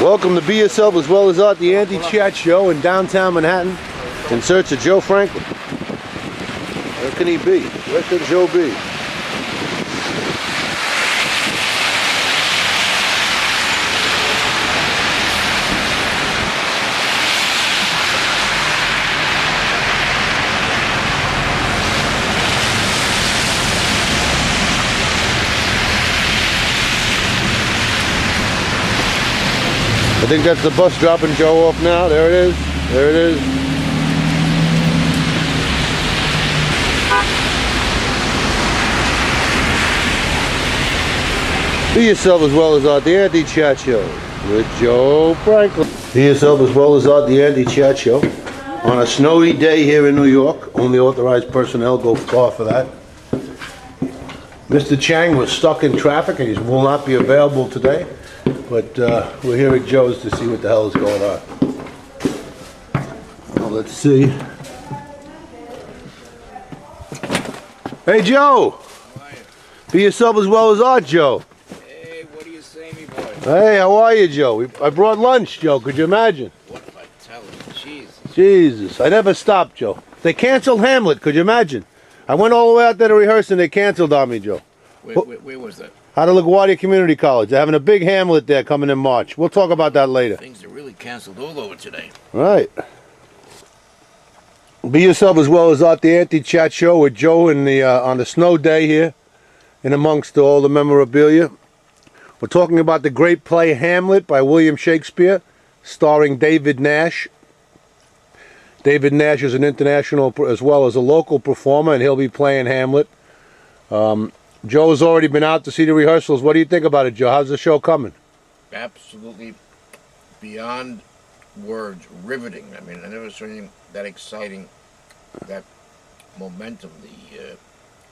Welcome to Be Yourself as Well as Art, the anti-chat show in downtown Manhattan, in search of Joe Franklin. Where can he be? Where could Joe be? I think that's the bus dropping Joe off now. There it is. There it is. Be Yourself as Well as Art, the anti-chat show with Joe Franklin. Be Yourself as Well as Art, the anti-chat show. On a snowy day here in New York. Only authorized personnel go far for that. Mr. Chang was stuck in traffic and he will not be available today. But we're here at Joe's to see what the hell is going on. Well, let's see. Hey, Joe! How are you? Be Yourself as Well as Art, Joe. Hey, what do you say, me boy? Hey, how are you, Joe? I brought lunch, Joe. Could you imagine? What am I telling you? Jesus. Jesus, I never stopped, Joe. They canceled Hamlet. Could you imagine? I went all the way out there to rehearse and they canceled on me, Joe. Where was that? Out of LaGuardia Community College. They're having a big Hamlet there coming in March. We'll talk about that later. Things are really canceled all over today. Right. Be Yourself as Well as Art, the anti-chat show with Joe in the on the snow day here, in amongst all the memorabilia. We're talking about the great play Hamlet by William Shakespeare, starring David Nash. David Nash is an international as well as a local performer, and he'll be playing Hamlet. Joe's already been out to see the rehearsals. What do you think about it, Joe? How's the show coming? Absolutely beyond words, riveting. I mean, I never saw anything that exciting, that momentum, the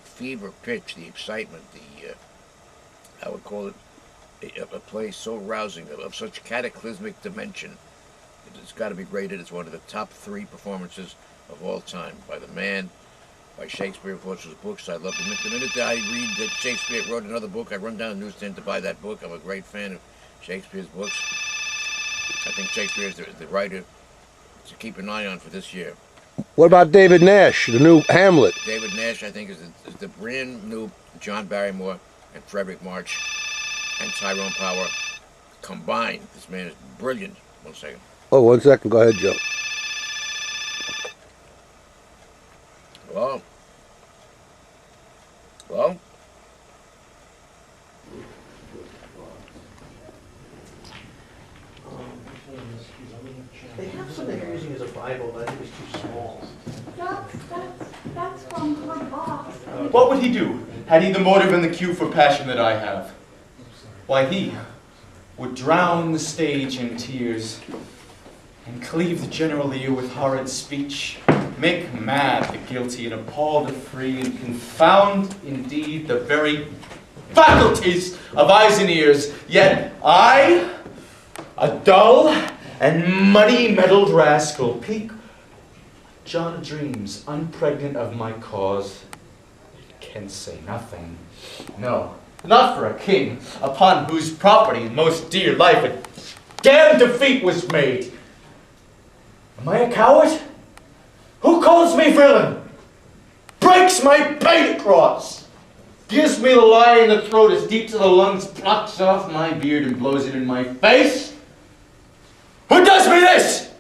fever pitch, the excitement, the, I would call it a play so rousing, of such cataclysmic dimension. It's got to be rated as one of the top 3 performances of all time by the man, by Shakespeare, of course, his books. I love them. The minute that I read that Shakespeare wrote another book, I run down the newsstand to buy that book. I'm a great fan of Shakespeare's books. I think Shakespeare is the writer to keep an eye on for this year. What about David Nash, the new Hamlet? David Nash, I think, is the brand new John Barrymore and Frederick March and Tyrone Power combined. This man is brilliant. 1 second. Oh, 1 second. Go ahead, Joe. Well, they have something they're using as a Bible, but I think it's too small. That's from my box. What would he do had he the motive and the cue for passion that I have? Why, he would drown the stage in tears and cleave the general ear with horrid speech, make mad the guilty and appall the free, and confound indeed the very faculties of eyes and ears. Yet I, a dull and muddy-meddled rascal, peak John of Dreams, unpregnant of my cause, can say nothing. No, not for a king, upon whose property most dear life a damned defeat was made. Am I a coward? Who calls me villain? Breaks my paint across, gives me the lie in the throat as deep to the lungs, plucks off my beard and blows it in my face? Who does me this?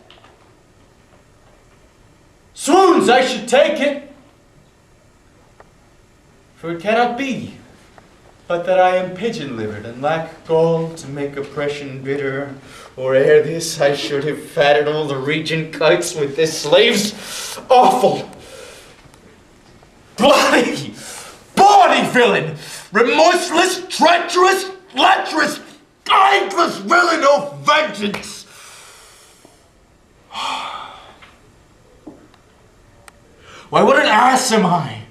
Swoons, I should take it. For it cannot be, but that I am pigeon-livered and lack gall to make oppression bitter. Or ere this I should have fatted all the regent kites with this slave's awful, bloody, bawdy villain, remorseless, treacherous, lecherous, guideless villain of vengeance. Why, what an ass am I?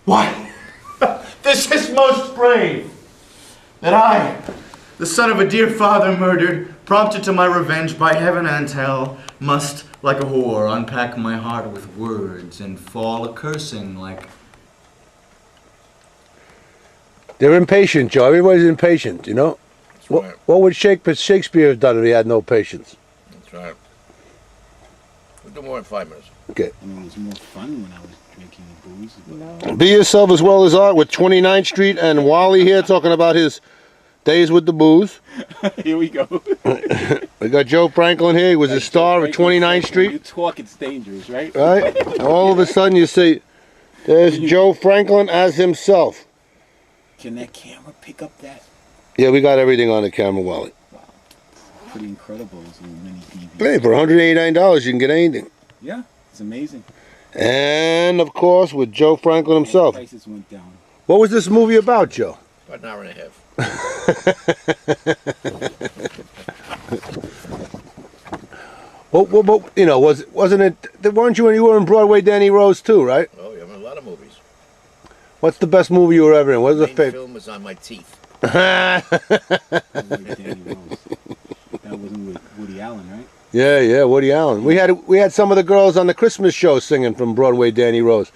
Why, this is most brave, that I, the son of a dear father murdered, prompted to my revenge by heaven and hell, must, like a whore, unpack my heart with words and fall a-cursing like... They're impatient, Joe. Everybody's impatient, you know? right. What would Shakespeare have done if he had no patience? That's right. We'll do more in 5 minutes. Okay. I mean, it was more fun when I was drinking the booze. Be Yourself as Well as Art with 29th Street and Wally here talking about his days with the booze. Here we go. We got Joe Franklin here. He was a star at 29th You Street. talk, it's dangerous, right? Right? All of a sudden you see there's Joe Franklin as himself. Can that camera pick up that? Yeah, we got everything on the camera, Wally. Pretty incredible, those little mini DVDs. Hey, for $189 you can get anything. Yeah, it's amazing. And of course with Joe Franklin himself. Prices went down. What was this movie about, Joe? About an hour and a half. Well, you know, wasn't it? Weren't you when you were in Broadway, Danny Rose too, right? Oh, yeah, I'm in a lot of movies. What's the best movie you were ever in? What was the Main favorite? film was On My Teeth. That was with Danny Rose. That wasn't with Woody Allen, right? Yeah, Woody Allen. We had some of the girls on the Christmas show singing from Broadway, Danny Rose.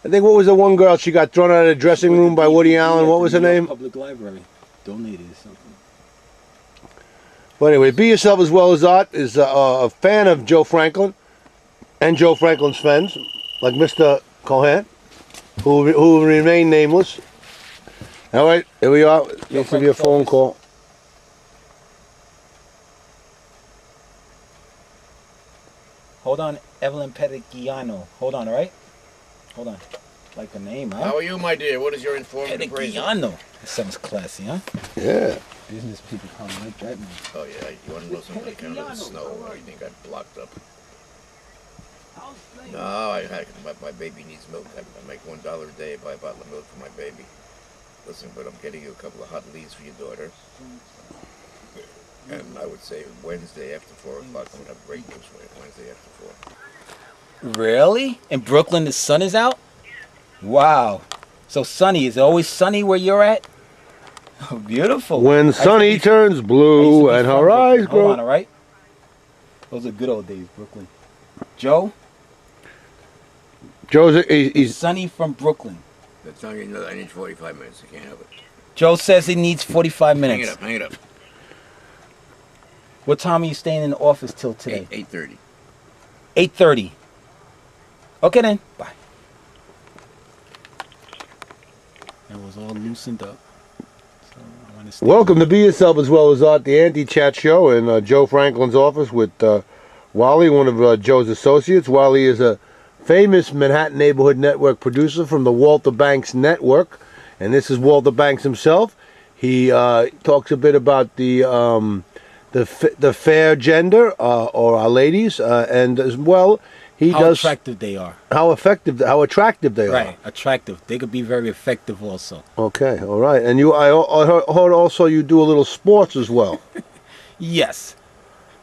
I think what was the one girl she got thrown out of the dressing room by Woody Allen? What was her name? Public Library. Donated or something. But anyway, Be Yourself as Well as Art is a fan of Joe Franklin and Joe Franklin's friends, like Mr. Cohan, who will remain nameless. All right, here we are. Needs to be a phone call. Hold on, Evelyn Pedigiano. Hold on, all right? Hold on. Like the name, huh? How are you, my dear? What is your informative appraisal? Pedigiano. That sounds classy, huh? Yeah. Business people probably like that name. Oh, yeah. You want to know something? I kind of the snow. Or you think I blocked up? No, my baby needs milk. I make $1 a day. I buy a bottle of milk for my baby. Listen, but I'm getting you a couple of hot leads for your daughter. And I would say Wednesday after 4 o'clock. I'm going to have great news for you. Wednesday after 4. Really? In Brooklyn, the sun is out? Wow. So sunny. Is it always sunny where you're at? Oh, beautiful. When sunny turns blue and her eyes grow. Hold on, all right? Those are good old days, Brooklyn. Joe? Joe's he's Sunny from Brooklyn. That's telling you I need 45 minutes. I can't have it. Joe says he needs 45 minutes. Hang it up. What time are you staying in the office till today? 8:30. 8:30. Okay then. Bye. It was all loosened up. So I want to stay. welcome to Be Yourself as Well as Art, the anti-chat show in Joe Franklin's office with Wally, one of Joe's associates. Wally is a famous Manhattan Neighborhood Network producer from the Walter Banks Network, and this is Walter Banks himself. He talks a bit about the fair gender or our ladies, and as well he How does attractive they are. how attractive they are. Right, attractive. They could be very effective also. Okay, all right. And I heard also you do a little sports as well. Yes.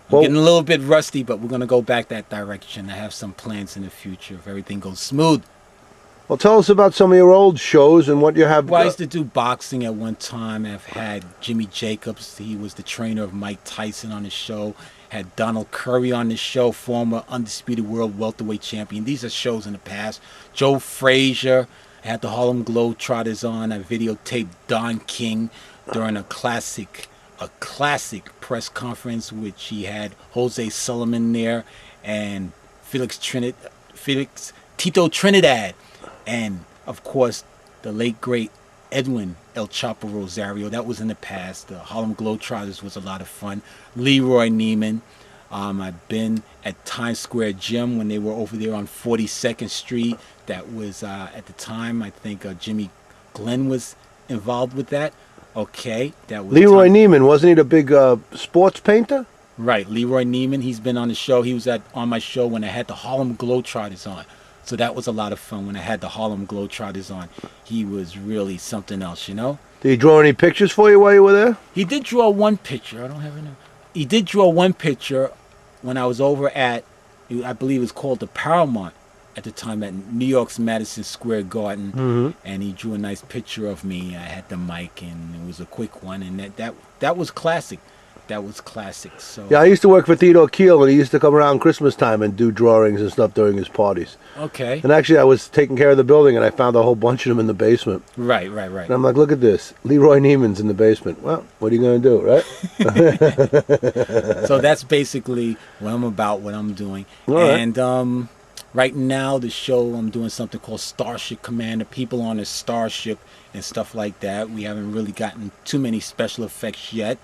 I'm Well- getting a little bit rusty, but we're going to go back that direction. I have some plans in the future if everything goes smooth. Well, tell us about some of your old shows and what you have. Well, I used to do boxing at one time. I've had Jimmy Jacobs. He was the trainer of Mike Tyson on the show. Had Donald Curry on the show, former Undisputed World Welterweight Champion. These are shows in the past. Joe Frazier. I had the Harlem Globetrotters on. I videotaped Don King during a classic press conference, which he had Jose Sullivan there and Tito Trinidad. And, of course, the late, great Edwin El Chapo Rosario. That was in the past. The Harlem Globetrotters was a lot of fun. Leroy Neiman. I've been at Times Square Gym when they were over there on 42nd Street. That was, at the time, I think Jimmy Glenn was involved with that. Okay. That was Leroy Neiman, wasn't he the big sports painter? Right. Leroy Neiman. He's been on the show. He was on my show when I had the Harlem Globetrotters on. So that was a lot of fun when I had the Harlem Globetrotters on. He was really something else, you know? Did he draw any pictures for you while you were there? He did draw one picture. I don't have it now. He did draw one picture when I was over at, I believe it was called the Paramount at the time at New York's Madison Square Garden. Mm-hmm. And he drew a nice picture of me. I had the mic and it was a quick one. And that was classic. that was classic. So Yeah, I used to work for Theodore Keel, and he used to come around Christmas time and do drawings and stuff during his parties. okay, And actually, I was taking care of the building, and I found a whole bunch of them in the basement. right. And I'm like, look at this. Leroy Neiman's in the basement. Well, what are you going to do, right? So that's basically what I'm about, what I'm doing. All right. And right now, the show, I'm doing something called Starship Commander. People on a starship and stuff like that. We haven't really gotten too many special effects yet,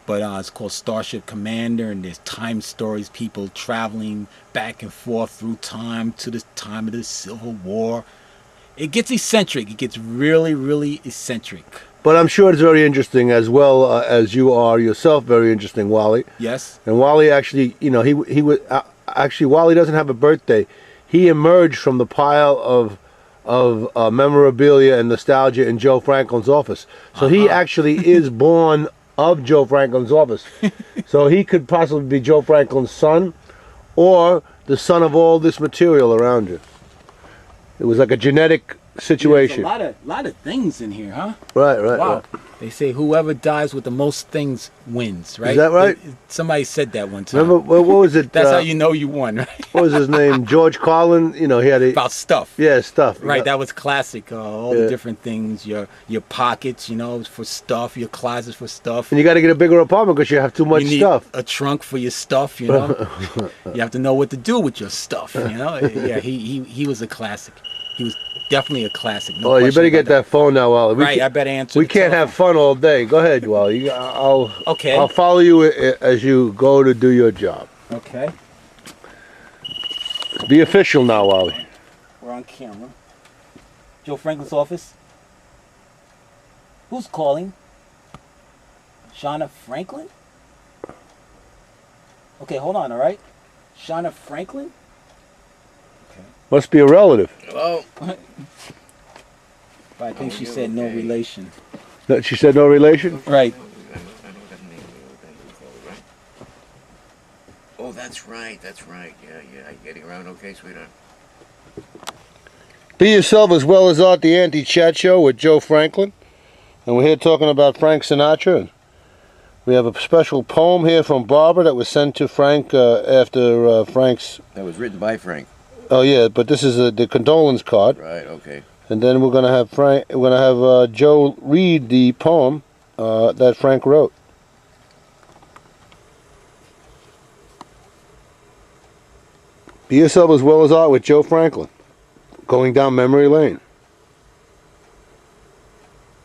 but it's called Starship Commander, and there's time stories, people traveling back and forth through time to the time of the Civil War. It gets eccentric. It gets really, really eccentric. But I'm sure it's very interesting, as well as you are yourself very interesting, Wally. Yes? And Wally actually, he was actually, Wally doesn't have a birthday. He emerged from the pile of memorabilia and nostalgia in Joe Franklin's office. So he actually is born of Joe Franklin's office. So he could possibly be Joe Franklin's son, or the son of all this material around you. It was like a genetic situation. There's a lot of things in here, huh? Right. Wow. They say whoever dies with the most things wins, right? Is that right? Somebody said that one time. Remember, what was it? That's how you know you won, right? What was his name? George Carlin. He had About stuff. Yeah, stuff. Right, that was classic. All the different things, your pockets, for stuff, your closets for stuff. And you got to get a bigger apartment because you have too much you need stuff. A trunk for your stuff, You have to know what to do with your stuff, Yeah, he was a classic. He was definitely a classic. No Oh, you question better about get that phone now, Wally. Right, I better answer. We can't have fun all day. Go ahead, Wally. Okay. I'll follow you as you go to do your job. Okay. Be official now, Wally. We're on camera. Joe Franklin's office. Who's calling? Shauna Franklin? Okay, hold on, all right? Shauna Franklin? Must be a relative. Hello? But I think she said no relation. She said no relation? Right. I know that name. Right? Oh, that's right. Yeah. You getting around okay, sweetheart? Be Yourself as Well as Art, the anti-chat show with Joe Franklin. And we're here talking about Frank Sinatra. We have a special poem here from Barbara that was sent to Frank after Frank's... That was written by Frank. Oh yeah, but this is the condolence card. Right, okay. And then we're gonna have Joe read the poem that Frank wrote. Be Yourself as Well as Art with Joe Franklin. Going down memory lane.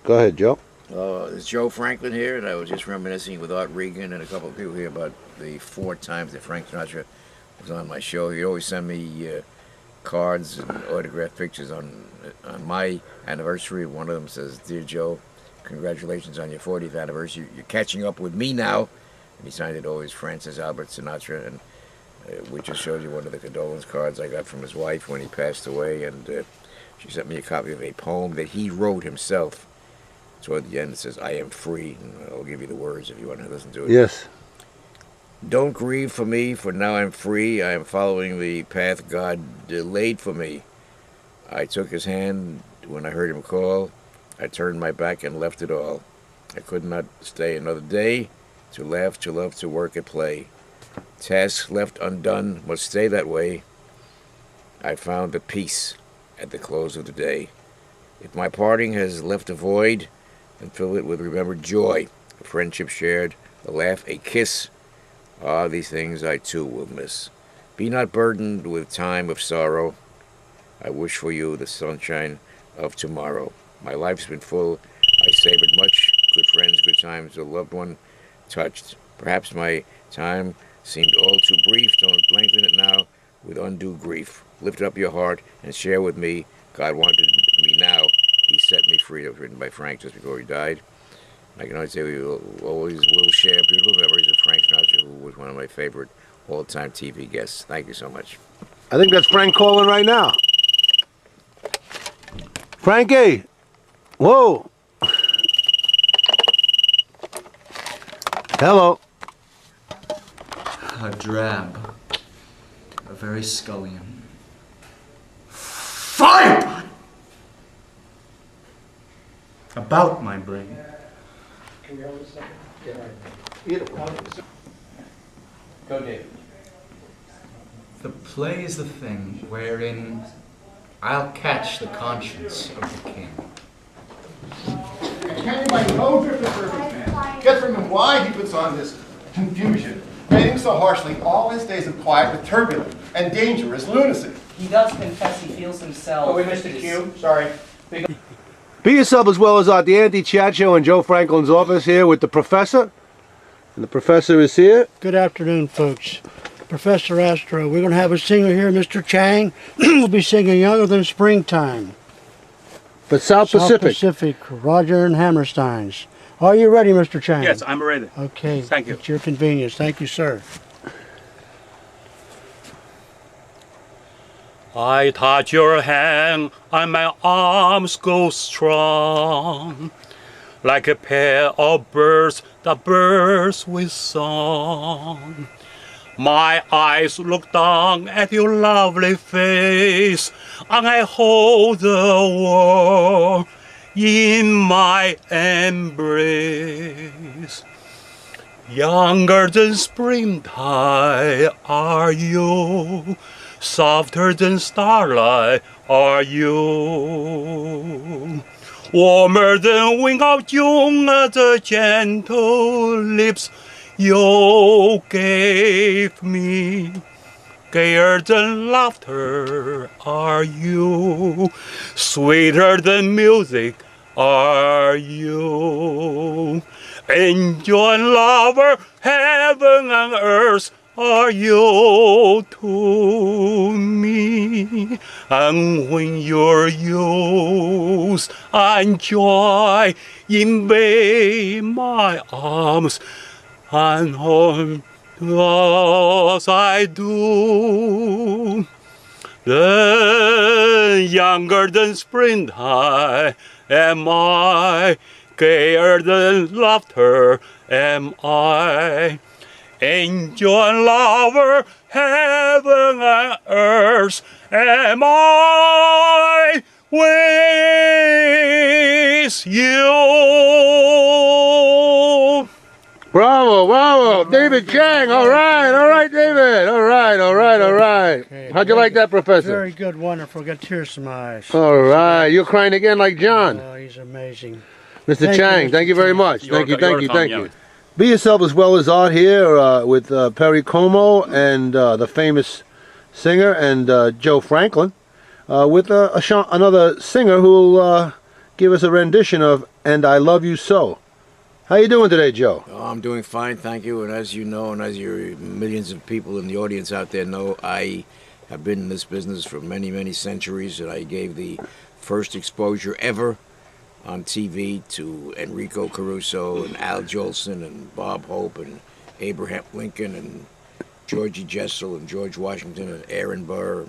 Go ahead, Joe. It's Joe Franklin here, and I was just reminiscing with Art Regan and a couple of people here about the 4 times that Frank Sinatra was on my show. He'd always send me cards and autographed pictures on my anniversary. One of them says, "Dear Joe, congratulations on your 40th anniversary. You're catching up with me now." And he signed it always Francis Albert Sinatra, and which just shows you one of the condolence cards I got from his wife when he passed away. And she sent me a copy of a poem that he wrote himself. So at the end it says, "I am free." And I'll give you the words if you want to listen to it. Yes. "Don't grieve for me, for now I'm free. I am following the path God laid for me. I took his hand when I heard him call. I turned my back and left it all. I could not stay another day, to laugh, to love, to work and play. Tasks left undone must stay that way. I found the peace at the close of the day. If my parting has left a void, then fill it with remembered joy, a friendship shared, a laugh, a kiss. Ah, these things I too will miss. Be not burdened with time of sorrow. I wish for you the sunshine of tomorrow. My life's been full. I savored much. Good friends, good times, a loved one touched. Perhaps my time seemed all too brief. Don't lengthen it now with undue grief. Lift up your heart and share with me. God wanted me now. He set me free. It was written by Frank just before he died. I can only say we always will share beautiful memories of Frank Sinatra, who was one of my favorite all-time TV guests. Thank you so much. I think that's Frank calling right now. Frankie! Whoa! Hello. A drab. A very scullion. Fire! About my brain. Can you hold a second? Yeah. Either way. Go, David. The play is the thing wherein I'll catch the conscience of the king. I can by no grip of perfect man. Get from him why he puts on this confusion, rating so harshly all his days of quiet with turbulent and dangerous lunacy. He does confess he feels himself. Oh, we missed a cue. Sorry. Be Yourself as Well as Art, the anti-chat show in Joe Franklin's office here with the professor. And the professor is here. Good afternoon, folks. Professor Astro, we're going to have a singer here, Mr. Chang. We'll be singing Younger Than Springtime. But South Pacific. Roger and Hammerstein's. Are you ready, Mr. Chang? Yes, I'm ready. Okay. Thank you. At your convenience. Thank you, sir. I touch your hand and my arms go strong, like a pair of birds that burst with song. My eyes look down at your lovely face, and I hold the world in my embrace. Younger than springtime are you, softer than starlight are you. Warmer than wing of June are the gentle lips you gave me. Gayer than laughter are you, sweeter than music are you. Angel and lover, heaven and earth are you to me. And when your youth and joy invade my arms, and hold as I do, then younger than springtime am I, gayer than laughter am I. Angel and lover, heaven and earth am I with you. Bravo, bravo. David Chang. All right, David. All right. Okay, How'd you like that, Professor? Very good, wonderful. Got tears in my eyes. All right. You're crying again like John. Oh, he's amazing. Mr. Chang, thank you very much. You're Thank welcome, you. Be Yourself as Well as Art here with Perry Como and the famous singer and Joe Franklin with another singer who will give us a rendition of And I Love You So. How you doing today, Joe? Oh, I'm doing fine, thank you. And as you know, and as your millions of people in the audience out there know, I have been in this business for many, many centuries, and I gave the first exposure ever on TV to Enrico Caruso and Al Jolson and Bob Hope and Abraham Lincoln and Georgie Jessel and George Washington and Aaron Burr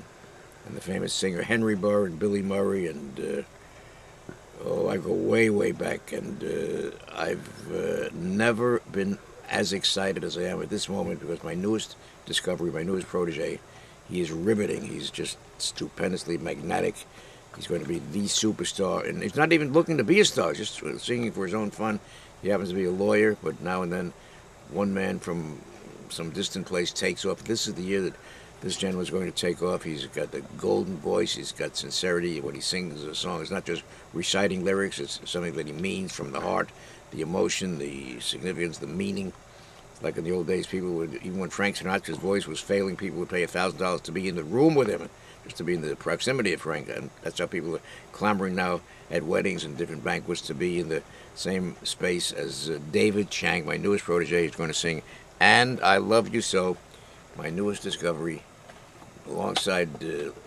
and the famous singer Henry Burr and Billy Murray and I go way, way back, and I've never been as excited as I am at this moment because my newest discovery, my newest protege, he is riveting. He's just stupendously magnetic. He's going to be the superstar, and he's not even looking to be a star, just singing for his own fun. He happens to be a lawyer, but now and then one man from some distant place takes off. This is the year that this gentleman is going to take off. He's got the golden voice. He's got sincerity. When he sings a song, it's not just reciting lyrics. It's something that he means from the heart, the emotion, the significance, the meaning. Like in the old days, people would, even when Frank Sinatra's voice was failing, people would pay $1,000 to be in the room with him, just to be in the proximity of Frank. And that's how people are clamoring now at weddings and different banquets to be in the same space as David Chang, my newest protege, is going to sing And I Love You So, my newest discovery, alongside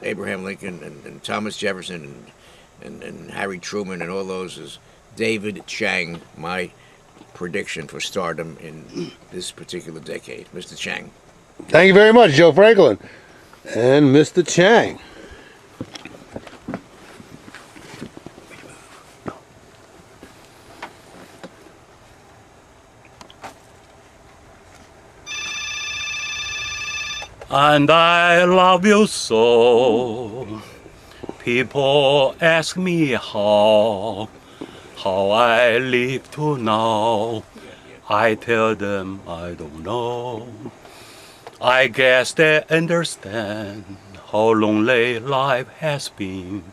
Abraham Lincoln and Thomas Jefferson and Harry Truman and all those, is David Chang, my prediction for stardom in this particular decade. Mr. Chang. Thank you very much, Joe Franklin. And Mr. Chang. And I love you so. People ask me how I live to now. I tell them I don't know. I guess they understand how lonely life has been.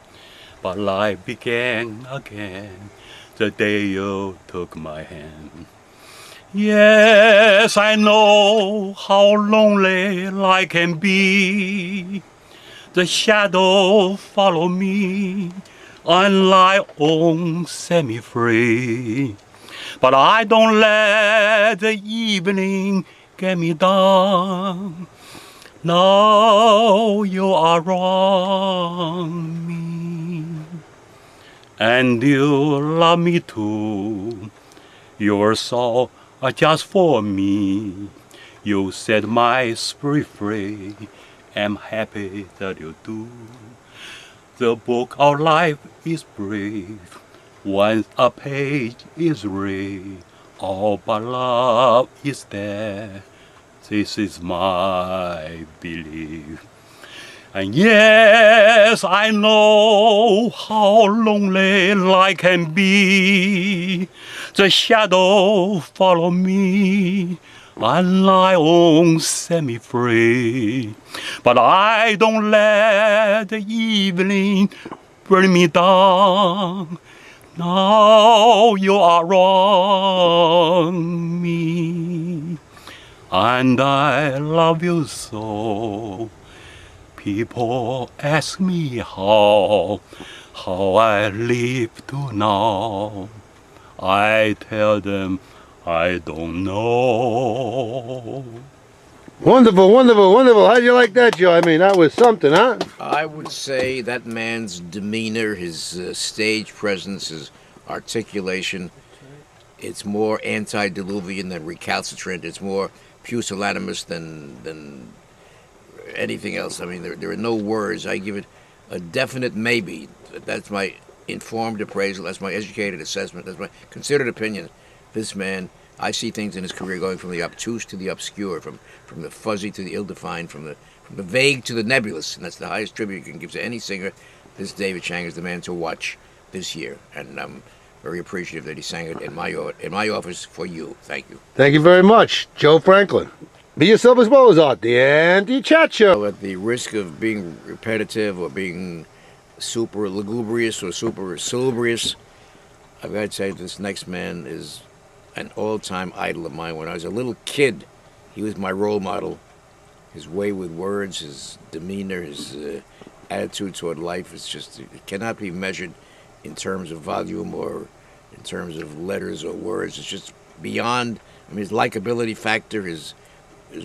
But life began again the day you took my hand. Yes, I know how lonely life can be. The shadow follow me, and light on set me free. But I don't let the evening get me down. No, you are wrong, me. And you love me too. Your soul are just for me. You set my spirit free. I'm happy that you do. The book of life is brief. Once a page is read, all but love is there. This is my belief. And yes, I know how lonely life can be. The shadow follow me, and light on set me free. But I don't let the evening bring me down. No, you are wrong, me. And I love you so. People ask me how I live to now. I tell them I don't know. Wonderful, wonderful, wonderful. How'd you like that, Joe? I mean, that was something, huh? I would say that man's demeanor, his stage presence, his articulation, it's more antediluvian than recalcitrant. It's more pusillanimous than anything else. I mean, there are no words. I give it a definite maybe. That's my informed appraisal. That's my educated assessment. That's my considered opinion. This man, I see things in his career going from the obtuse to the obscure, from the fuzzy to the ill-defined, from the vague to the nebulous, and that's the highest tribute you can give to any singer. This David Chang is the man to watch this year, and I'm very appreciative that he sang it in my office for you. Thank you. Thank you very much, Joe Franklin. Be Yourself as Well as Art, the anti-chat show. At the risk of being repetitive or being super lugubrious or super salubrious, I've got to say this next man is an all-time idol of mine. When I was a little kid, he was my role model. His way with words, his demeanor, his attitude toward life, it cannot be measured in terms of volume or in terms of letters or words. It's just beyond. I mean, his likability factor, his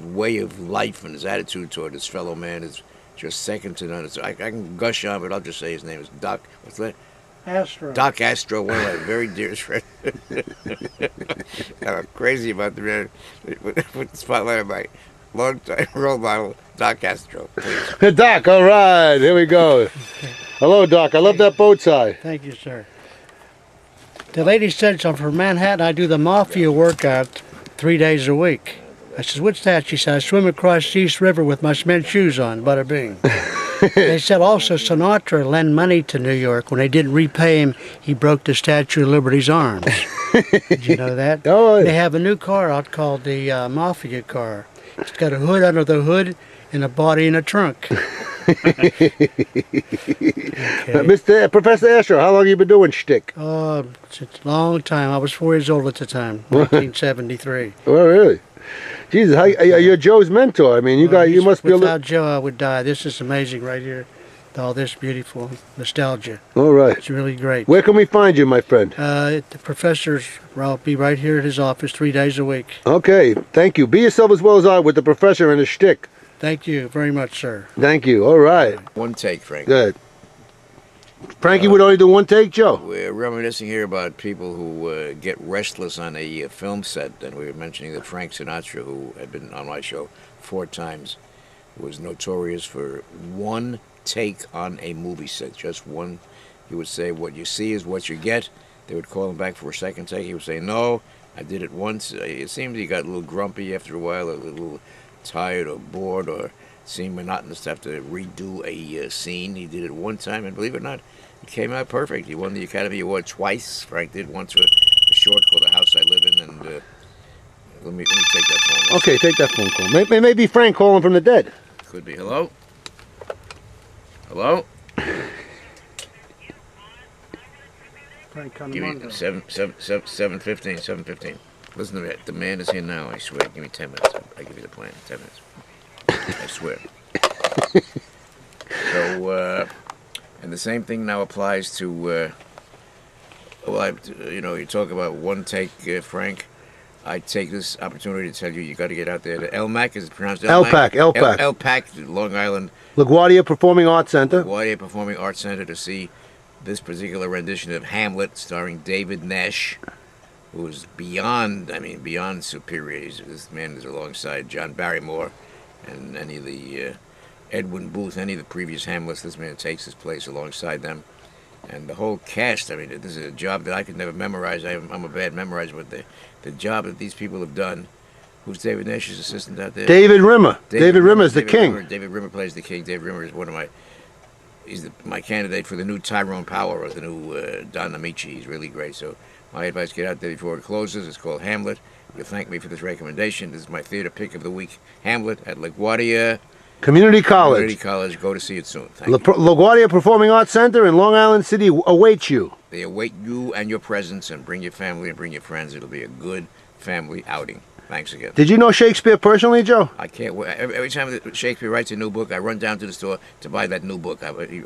way of life and his attitude toward his fellow man is just second to none. I can gush on, but I'll just say his name is Doc. What's that? Astro. Doc Astro, one of my very dearest friends. I'm crazy about the man. Put the spotlight on my long-time role model, Doc Astro, please. Doc, all right, here we go. Hello, Doc. I love that bow tie. Thank you, sir. The lady said, I'm from Manhattan. I do the mafia workout 3 days a week. I said, what's that? She said, I swim across the East River with my cement shoes on, bada bing. They said also Sinatra lent money to New York. When they didn't repay him, he broke the Statue of Liberty's arms. Did you know that? Oh, they have a new car out called the Mafia car. It's got a hood under the hood and a body in a trunk. Mr. Professor Astro, how long have you been doing shtick? It's a long time. I was 4 years old at the time, 1973. Oh, really? Jesus, you're Joe's mentor. I mean, you must be a little... Without Joe, I would die. This is amazing right here. All this beautiful nostalgia. All right. It's really great. Where can we find you, my friend? The professor's, I'll be right here at his office 3 days a week. Okay, thank you. Be Yourself as Well as Art with the professor and his shtick. Thank you very much, sir. Thank you. All right. One take, Frank. Good. Frankie would only do one take, Joe. We're reminiscing here about people who get restless on a film set, and we were mentioning that Frank Sinatra, who had been on my show 4 times, was notorious for one take on a movie set, just one. He would say, what you see is what you get. They would call him back for a second take. He would say, no, I did it once. It seemed he got a little grumpy after a while, a little tired or bored, or seemed monotonous to have to redo a scene. He did it one time, and believe it or not, it came out perfect. He won the Academy Award twice. Frank did once for a short called The House I Live In, and Let me take that phone. Okay, take that phone call. Maybe Frank calling from the dead. Could be. Hello? Hello? Frank Give me 7:15. Listen to me. The man is here now, I swear. Give me 10 minutes. I give you the plan. 10 minutes. I swear. So, and the same thing now applies to, you talk about one take, Frank. I take this opportunity to tell you, you got to get out there. The LMAC, is it pronounced LMAC? LPAC. LPAC, Long Island. LaGuardia Performing Arts Center. LaGuardia Performing Arts Center to see this particular rendition of Hamlet starring David Nash, who is beyond superior. This man is alongside John Barrymore and any of the Edwin Booth, any of the previous Hamlets. This man takes his place alongside them. And the whole cast, I mean, this is a job that I could never memorize. I'm a bad memorizer, but the job that these people have done. Who's David Nash's assistant out there? David Rimmer. David Rimmer is the king. David Rimmer plays the king. David Rimmer is he's my candidate for the new Tyrone Power or the new Don Amici. He's really great. So my advice, get out there before it closes. It's called Hamlet. You'll thank me for this recommendation. This is my theater pick of the week. Hamlet at LaGuardia Community College. Community College. Go to see it soon. Thank you. LaGuardia Performing Arts Center in Long Island City awaits you. They await you and your presence, and bring your family and bring your friends. It'll be a good family outing. Thanks again. Did you know Shakespeare personally, Joe? I can't wait. Every time that Shakespeare writes a new book, I run down to the store to buy that new book. He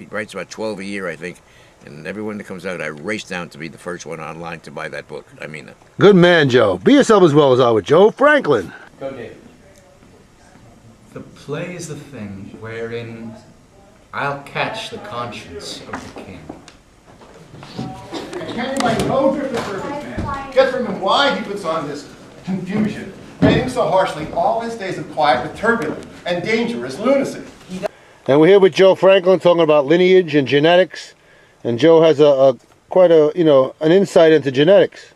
writes about 12 a year, I think. And everyone that comes out, I race down to be the first one online to buy that book. I mean that. Good man, Joe. Be yourself as well as I with Joe Franklin. Go, David. The play is the thing wherein I'll catch the conscience of the king. And can you by no perfect man get from him why he puts on this confusion, mating so harshly all his days of quiet with turbulent and dangerous lunacy? And we're here with Joe Franklin talking about lineage and genetics. And Joe has quite an insight into genetics.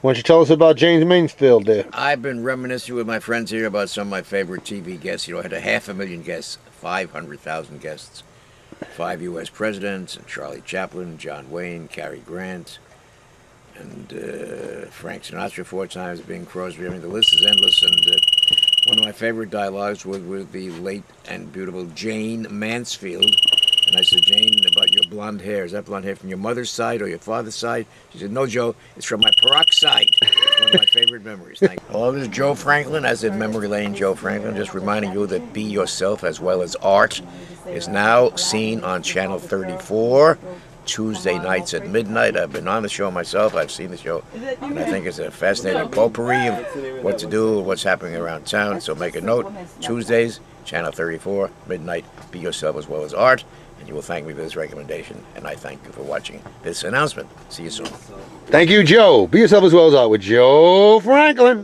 Why don't you tell us about James Mansfield there? I've been reminiscing with my friends here about some of my favorite TV guests. I had 500,000 guests, 500,000 guests. 5 U.S. presidents, and Charlie Chaplin, John Wayne, Cary Grant, and Frank Sinatra 4 times, Bing Crosby. I mean, the list is endless. And one of my favorite dialogues was with the late and beautiful Jane Mansfield. And I said, Jane, about your blonde hair. Is that blonde hair from your mother's side or your father's side? She said, no, Joe, it's from my peroxide. It's one of my favorite memories. Thank you. Hello, this is Joe Franklin, as in Memory Lane Joe Franklin. Just reminding you that Be Yourself as Well as Art is now seen on Channel 34, Tuesday nights at midnight. I've been on the show myself. I've seen the show, and I think it's a fascinating potpourri of what to do, what's happening around town. So make a note, Tuesdays, Channel 34, midnight, Be Yourself as Well as Art. And you will thank me for this recommendation, and I thank you for watching this announcement. See you soon. Thank you, Joe. Be yourself as well as art with Joe Franklin.